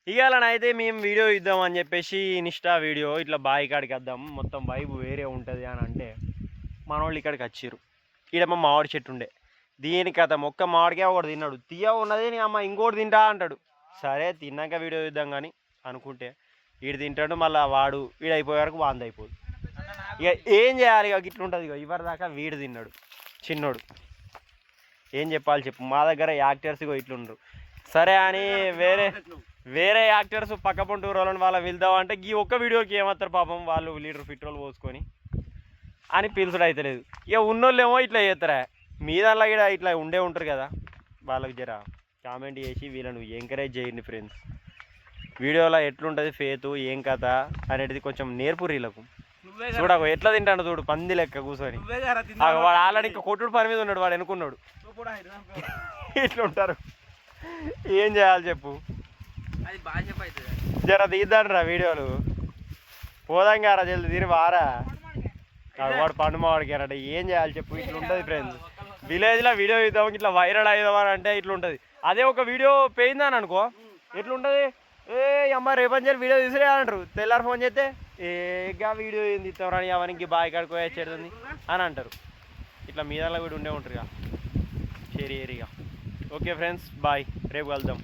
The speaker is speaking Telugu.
ఇవాళనైతే మేము వీడియో ఇద్దాం అని చెప్పేసి ఇన్స్టా వీడియో ఇట్లా బావి కాడికి వద్దాం మొత్తం వైబ్ వేరే ఉంటుంది అని అంటే మన వాళ్ళు ఇక్కడికి వచ్చిర్రు. ఈడ మా మామిడి చెట్టు ఉండే దీని కథ మొక్క మామిడికే ఒకటి తిన్నాడు తీయ ఉన్నది నీ అమ్మ ఇంకోటి తింటా అంటాడు. సరే తిన్నాక వీడియో ఇద్దాం కానీ అనుకుంటే ఈడు తింటాడు మళ్ళీ వాడు వీడు అయిపోయే వరకు వాంది అయిపోదు. ఇక ఏం చేయాలి ఇక ఇట్లా ఉంటుంది. ఇక ఇవరి దాకా వీడు తిన్నాడు చిన్నోడు. ఏం చెప్పాలి చెప్పు, మా దగ్గర యాక్టర్స్ ఇగో ఇట్లుండ్రు. సరే అని వేరే యాక్టర్స్ పక్క పొంటూరు వాళ్ళని వాళ్ళ వెళ్దామంటే ఈ ఒక్క వీడియోకి ఏమవుతారు పాపం, వాళ్ళు లీటర్ పెట్రోల్ పోసుకొని అని పిలుచుడు అవుతలేదు. ఇక ఉన్నోళ్ళు ఏమో ఇట్లా చేస్తారా, మీదల్లా కూడా ఇట్లా ఉండే ఉంటారు కదా, వాళ్ళకి జర కామెంట్ చేసి వీళ్ళను ఎంకరేజ్ చేయండి ఫ్రెండ్స్. వీడియోలో ఎట్లుంటుంది ఫేతు ఏం కథ అనేది కొంచెం నేర్పు వీళ్ళకు. చూడకు ఎట్లా తింటాడు చూడు పంది లెక్క కూర్చొని. వాడు ఆల్రెడీ ఇంకా కొట్టుడు పని మీద ఉన్నాడు, వాడు అనుకున్నాడు. ఇట్లుంటారు, ఏం చేయాలి చెప్పు. జర తీద్దాను రా వీడియోలు, పోదాం కారా జల్ది తిని వారా. వాడు పండు మావాడికి అన్నట్టు ఏం చేయాలి చెప్పు. ఇట్లా ఉంటుంది ఫ్రెండ్స్, విలేజ్లో వీడియో ఇద్దాం ఇట్లా వైరల్ అయిదామని అంటే ఇట్లా ఉంటుంది. అదే ఒక వీడియో పోయిందని అనుకో ఎట్లుంటుంది, ఏ అమ్మ రేపంజలు వీడియో తీసుకురే అంటారు. తెల్లారి ఫోన్ చేస్తే ఏగా వీడియో ఏం తీస్తాం రాని అవనికి బాయ్ కాడికి వచ్చేది అని అంటారు. ఇట్లా మీదల్లో కూడా ఉండే ఉంటారు ఇక. సరే ఇక ఓకే ఫ్రెండ్స్, బాయ్, రేపు కలుద్దాం.